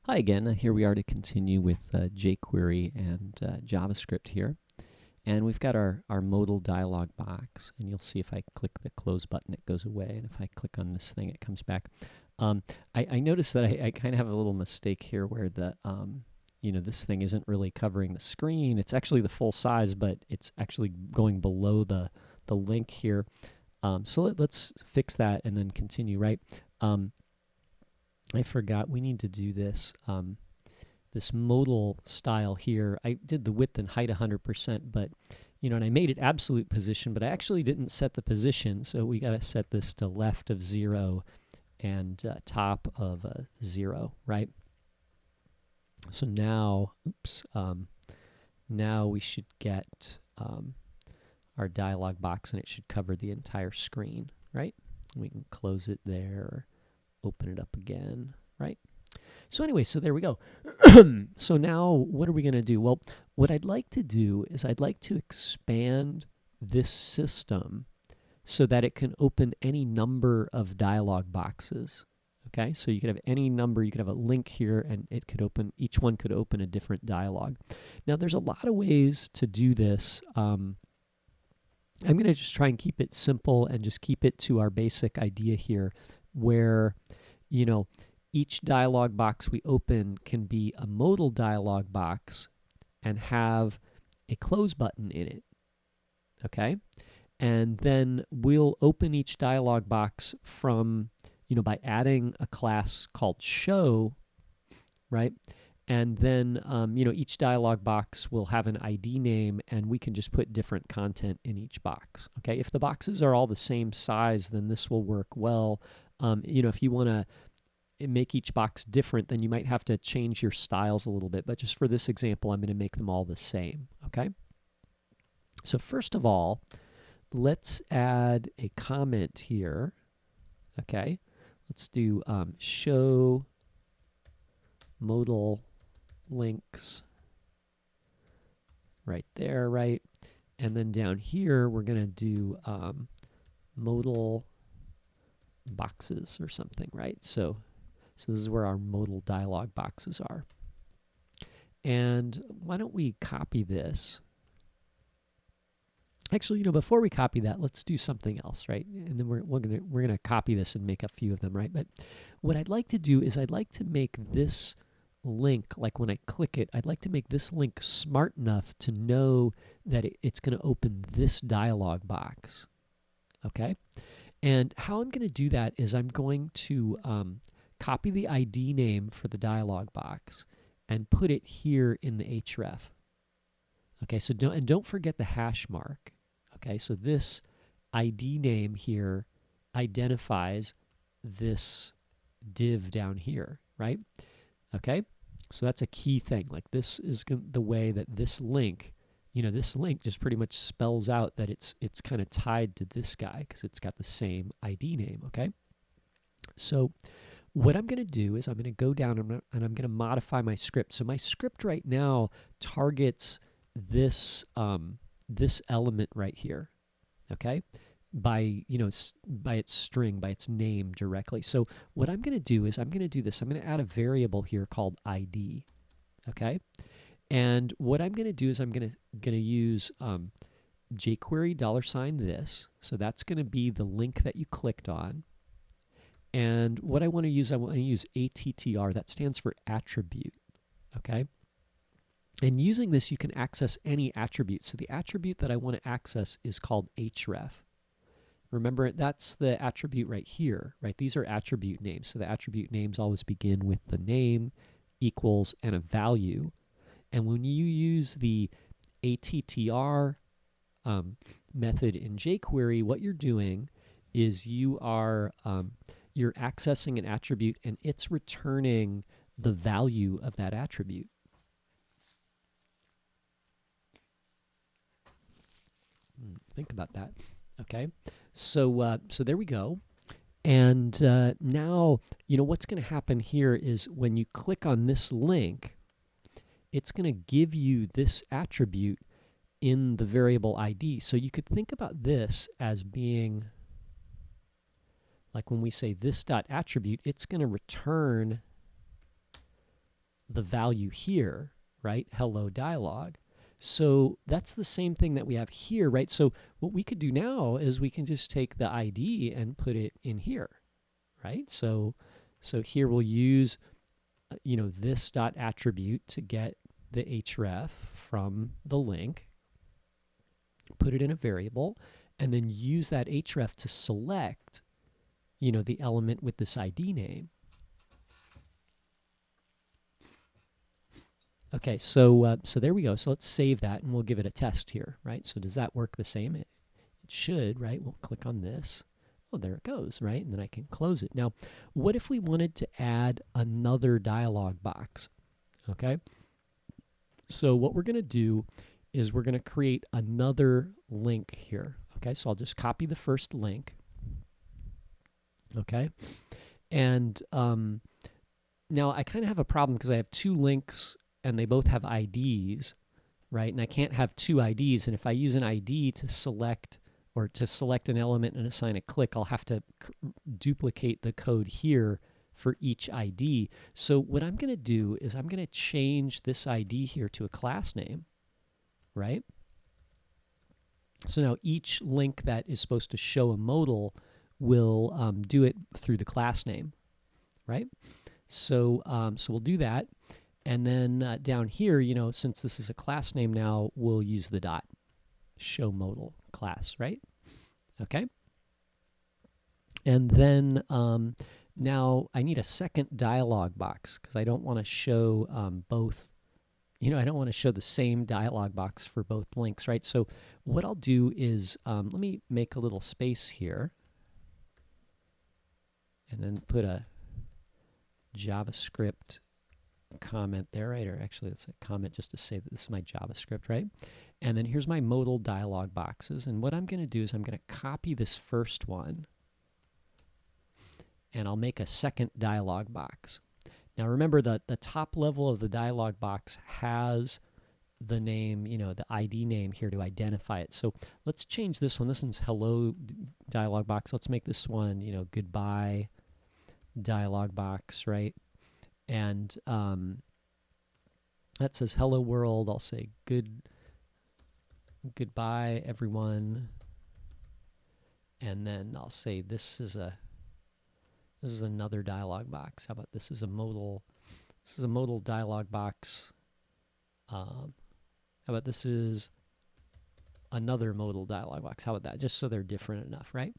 Hi again. Here we are to continue with jQuery and JavaScript here. And we've got our modal dialog box. And you'll see if I click the close button, it goes away. And if I click on this thing, it comes back. I noticed that I kind of have a little mistake here where the this thing isn't really covering the screen. It's actually the full size, but it's actually going below the link here. So let's fix that and then continue, right? I forgot we need to do this this modal style here. I did the width and height 100%, but and I made it absolute position, but I actually didn't set the position, so we got to set this to left of 0 and top of 0, right? So now, now we should get our dialog box, and it should cover the entire screen, right? We can close it there. Open it up again, right? So anyway, so there we go. So now what are we going to do? Well, what I'd like to do is I'd like to expand this system so that it can open any number of dialog boxes. Okay, so you could have any number, you could have a link here, and it could open, each one could open a different dialog. Now there's a lot of ways to do this. I'm going to just try and keep it simple and just keep it to our basic idea here, where each dialog box we open can be a modal dialog box and have a close button in it. Okay, and then we'll open each dialog box from by adding a class called show, right? And then each dialog box will have an ID name, and we can just put different content in each box. Okay, if the boxes are all the same size, then this will work well. If you want to make each box different, then you might have to change your styles a little bit. But just for this example, I'm going to make them all the same. Okay. So first of all, let's add a comment here. Okay. Let's do show modal links right there, right? And then down here, we're going to do modal boxes or something, right? So this is where our modal dialog boxes are. And why don't we copy this? Actually, before we copy that, let's do something else, right? And then we're gonna copy this and make a few of them, right? But what I'd like to do is I'd like to make this link, like when I click it, I'd like to make this link smart enough to know that it's going to open this dialog box. Okay, and how I'm going to do that is I'm going to copy the ID name for the dialog box and put it here in the href. Okay, so don't forget the hash mark. Okay, so this ID name here identifies this div down here, right? Okay, so that's a key thing. Like this is the way that this link, this link just pretty much spells out that it's kind of tied to this guy because it's got the same ID name. Okay, so what I'm going to do is I'm going to go down and I'm going to modify my script. So my script right now targets this this element right here, okay, by by its string, by its name directly. So what I'm going to do is I'm going to do this. I'm going to add a variable here called ID, okay, and what I'm going to do is I'm going to use jQuery $this. So that's going to be the link that you clicked on. And what I want to use attr. That stands for attribute, okay? And using this, you can access any attribute. So the attribute that I want to access is called href. Remember, that's the attribute right here, right? These are attribute names. So the attribute names always begin with the name, equals, and a value. And when you use the attr method in jQuery, what you're doing is you're accessing an attribute, and it's returning the value of that attribute. Think about that. Okay, so there we go. And now what's going to happen here is when you click on this link, it's going to give you this attribute in the variable ID. So you could think about this as being like when we say this dot attribute, it's going to return the value here, right? Hello dialog. So that's the same thing that we have here, right? So what we could do now is we can just take the ID and put it in here, right? So here we'll use this dot attribute to get the href from the link, put it in a variable, and then use that href to select the element with this ID name. Okay, so there we go. So let's save that and we'll give it a test here, right? So does that work the same? It should, right? We'll click on this. Oh, there it goes, right? And then I can close it. Now, what if we wanted to add another dialog box? Okay. So what we're going to do is we're going to create another link here. Okay, so I'll just copy the first link. Okay. And now I kind of have a problem because I have two links and they both have IDs, right? And I can't have two IDs. And if I use an ID to select an element and assign a click, I'll have to duplicate the code here for each ID. So what I'm going to do is I'm going to change this ID here to a class name, right? So now each link that is supposed to show a modal will do it through the class name, right? So we'll do that. And then down here, since this is a class name now, we'll use the dot show modal class, right? Okay. And then now I need a second dialog box because I don't want to show both. I don't want to show the same dialog box for both links, right? So what I'll do is let me make a little space here and then put a JavaScript comment there, right? Or actually, it's a comment just to say that this is my JavaScript, right? And then here's my modal dialog boxes. And what I'm going to do is I'm going to copy this first one and I'll make a second dialog box. Now remember that the top level of the dialog box has the name, the ID name here to identify it. So let's change this one. This one's hello dialog box. Let's make this one, goodbye dialog box, right? And that says hello world. I'll say goodbye everyone. And then I'll say this is another dialog box. How about this is a modal? This is a modal dialog box. How about this is another modal dialog box? How about that? Just so they're different enough, right?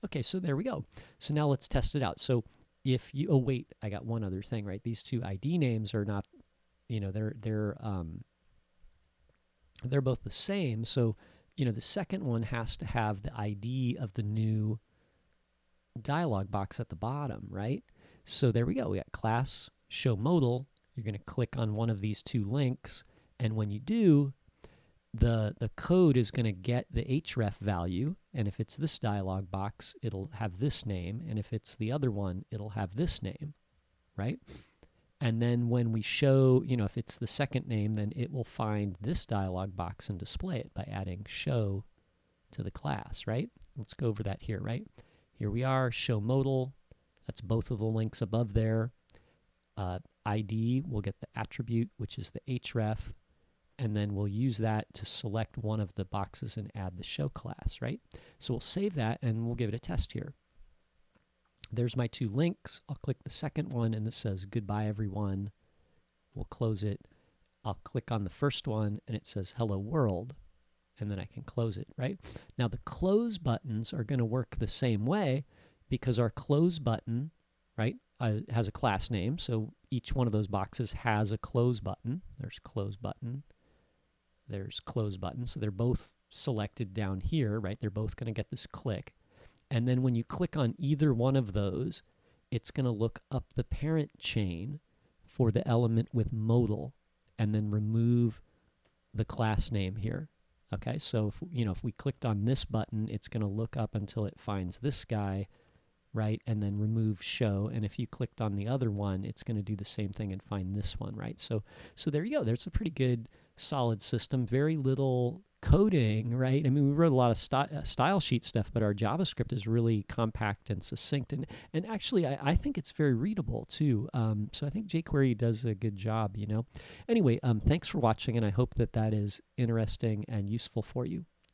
Okay, so there we go. So now let's test it out. So if you, oh wait, I got one other thing, right? These two ID names are not, they're both the same. So, the second one has to have the ID of the new dialog box at the bottom, right? So there we go. We got class show modal. You're going to click on one of these two links, and when you do, the code is going to get the href value, and if it's this dialog box, it'll have this name, and if it's the other one, it'll have this name, right? And then when we show, if it's the second name, then it will find this dialog box and display it by adding show to the class, right? Let's go over that here, right? Here we are, show modal. That's both of the links above there. ID, we'll get the attribute, which is the href, and then we'll use that to select one of the boxes and add the show class, right? So we'll save that and we'll give it a test here. There's my two links. I'll click the second one and this says goodbye everyone. We'll close it. I'll click on the first one and it says hello world, and then I can close it, right? Now the close buttons are going to work the same way because our close button, right, has a class name. So each one of those boxes has a close button. There's close button. There's close button. So they're both selected down here, right? They're both going to get this click. And then when you click on either one of those, it's going to look up the parent chain for the element with modal and then remove the class name here. Okay, so if we clicked on this button, it's going to look up until it finds this guy, right, and then remove show. And if you clicked on the other one, it's going to do the same thing and find this one, right? So there you go. There's a pretty good, solid system. Very little coding, right? I mean, we wrote a lot of style sheet stuff, but our JavaScript is really compact and succinct. And actually, I think it's very readable too. So I think jQuery does a good job, you know. Anyway, thanks for watching, and I hope that is interesting and useful for you.